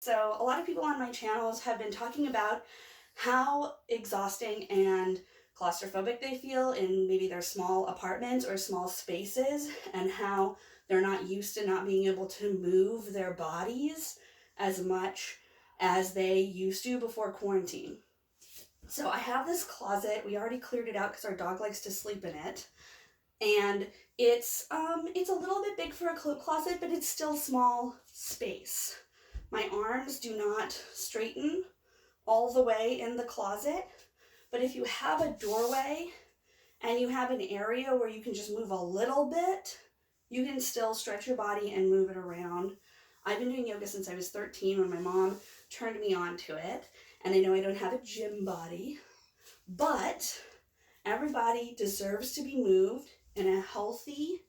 So a lot of people on my channels have been talking about how exhausting and claustrophobic they feel in maybe their small apartments or small spaces, and how they're not used to not being able to move their bodies as much as they used to before quarantine. So I have this closet. We already cleared it out because our dog likes to sleep in it. And it's a little bit big for a coat closet, but it's still small space. My arms do not straighten all the way in the closet, but if you have a doorway and you have an area where you can just move a little bit, you can still stretch your body and move it around. I've been doing yoga since I was 13 when my mom turned me on to it, and I know I don't have a gym body, but everybody deserves to be moved in a healthy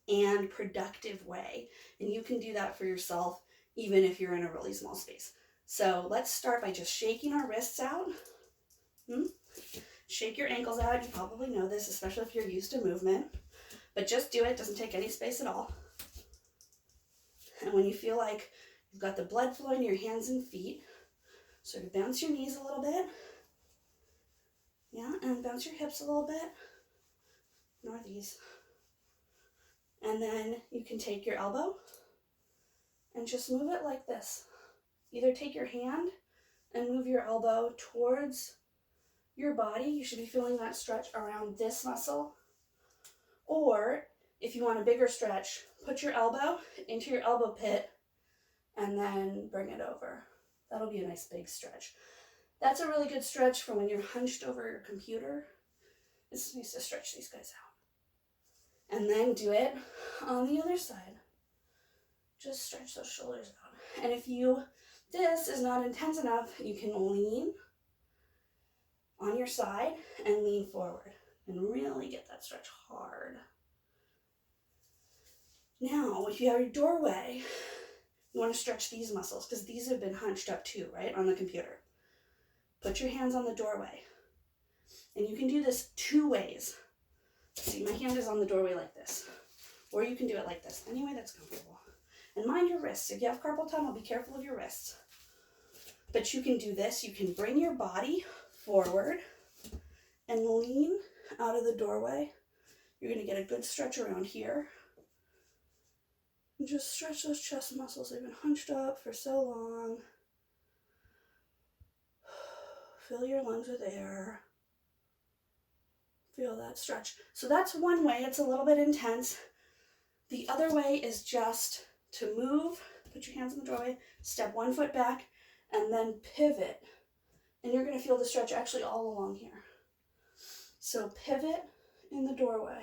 and productive way, and you can do that for yourself even if you're in a really small space. So let's start by just shaking our wrists out. Shake your ankles out. You probably know this, especially if you're used to movement, but just do it. It doesn't take any space at all. And when you feel like you've got the blood flowing to your hands and feet, sort of bounce your knees a little bit. Yeah, and bounce your hips a little bit. Ignore these. And then you can take your elbow and just move it like this. Either take your hand and move your elbow towards your body. You should be feeling that stretch around this muscle. Or if you want a bigger stretch, put your elbow into your elbow pit and then bring it over. That'll be a nice big stretch. That's a really good stretch for when you're hunched over your computer. It's nice to stretch these guys out. And then do it on the other side. Just stretch those shoulders out. And if this is not intense enough, you can lean on your side and lean forward and really get that stretch hard. Now, if you have your doorway, you want to stretch these muscles because these have been hunched up too, right, on the computer. Put your hands on the doorway. And you can do this two ways. See, my hand is on the doorway like this. Or you can do it like this, any way that's comfortable. And mind your wrists. If you have carpal tunnel, be careful of your wrists. But you can do this. You can bring your body forward and lean out of the doorway. You're going to get a good stretch around here. And just stretch those chest muscles. They've been hunched up for so long. Fill your lungs with air. Feel that stretch. So that's one way. It's a little bit intense. The other way is just to move, put your hands in the doorway, step one foot back, and then pivot. And you're going to feel the stretch actually all along here. So pivot in the doorway.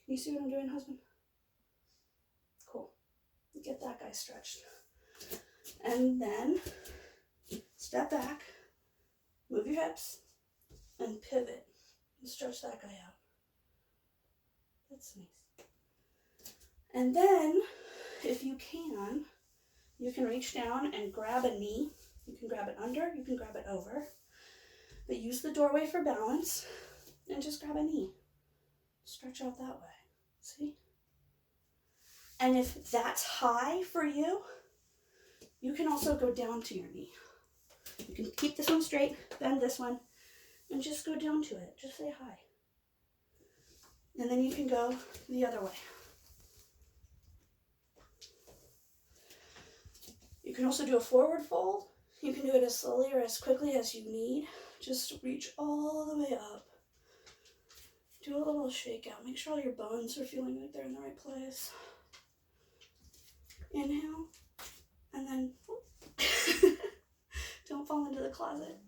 Can you see what I'm doing, husband? Cool. Get that guy stretched. And then step back, move your hips, and pivot. And stretch that guy out. That's nice. And then, if you can reach down and grab a knee. You can grab it under, you can grab it over. But use the doorway for balance and just grab a knee. Stretch out that way. See? And if that's high for you, you can also go down to your knee. You can keep this one straight, bend this one, and just go down to it. Just say hi. And then you can go the other way. You can also do a forward fold. You can do it as slowly or as quickly as you need. Just reach all the way up. Do a little shake out. Make sure all your bones are feeling like they're in the right place. Inhale. And then don't fall into the closet.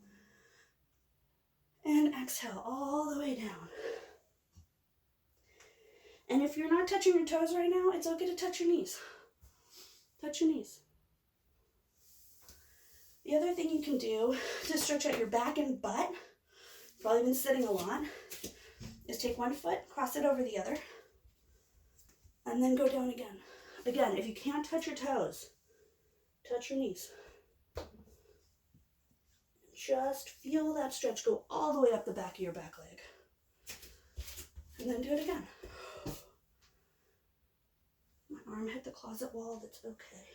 And exhale all the way down. And if you're not touching your toes right now, it's okay to touch your knees. Touch your knees. The other thing you can do to stretch out your back and butt, you've probably been sitting a lot, is take one foot, cross it over the other, and then go down again. Again, if you can't touch your toes, touch your knees. Just feel that stretch go all the way up the back of your back leg. And then do it again. My arm hit the closet wall, that's okay.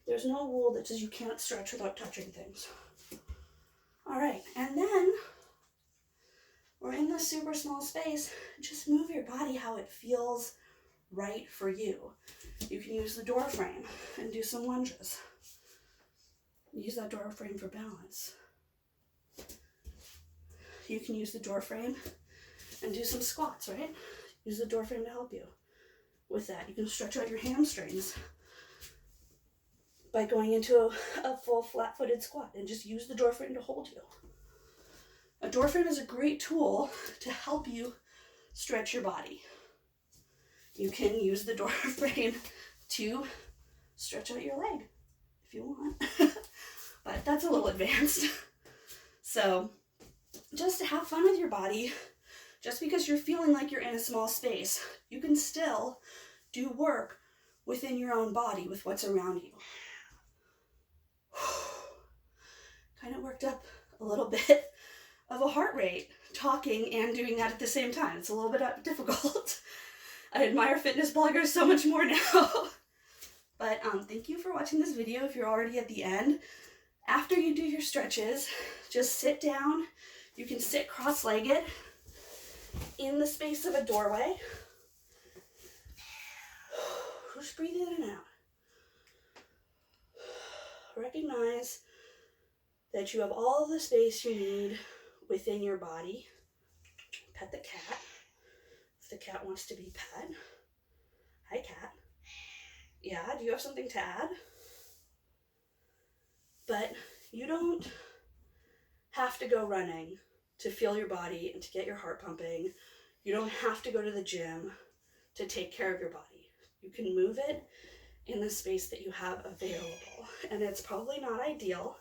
There's no rule that says you can't stretch without touching things. All right, and then we're in this super small space. Just move your body how it feels right for you. You can use the door frame and do some lunges. Use that door frame for balance. You can use the door frame and do some squats, right? Use the door frame to help you with that. You can stretch out your hamstrings by going into a full flat-footed squat, and just use the door frame to hold you. A door frame is a great tool to help you stretch your body. You can use the door frame to stretch out your leg if you want, but that's a little advanced. So just have fun with your body. Just because you're feeling like you're in a small space, you can still do work within your own body with what's around you. Kind of worked up a little bit of a heart rate talking and doing that at the same time. It's a little bit difficult. I admire fitness bloggers so much more now. But thank you for watching this video. If you're already at the end, after you do your stretches, just sit down. You can sit cross-legged in the space of a doorway. Just breathe in and out. Recognize that you have all the space you need within your body. Pet the cat if the cat wants to be pet. Hi, cat. Yeah, do you have something to add? But you don't have to go running to feel your body and to get your heart pumping. You don't have to go to the gym to take care of your body. You can move it in the space that you have available. And it's probably not ideal,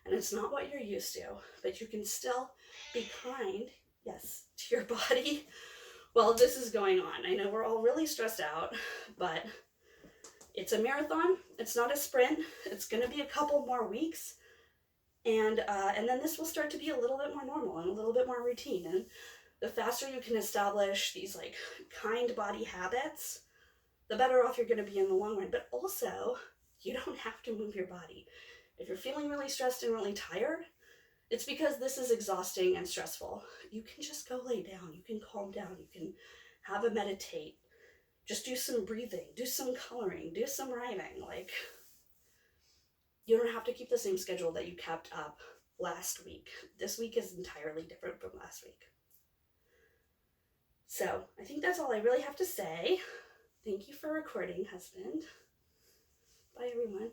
and it's not what you're used to, but you can still be kind, yes, to your body while this is going on. I know we're all really stressed out, but it's a marathon. It's not a sprint. It's going to be a couple more weeks. And then this will start to be a little bit more normal and a little bit more routine. And the faster you can establish these like kind body habits, the better off you're going to be in the long run. But also, you don't have to move your body. If you're feeling really stressed and really tired, it's because this is exhausting and stressful. You can just go lay down. You can calm down. You can have a meditate. Just do some breathing. Do some coloring. Do some writing. Like, you don't have to keep the same schedule that you kept up last week. This week is entirely different from last week. So I think that's all I really have to say. Thank you for recording, husband. Bye, everyone.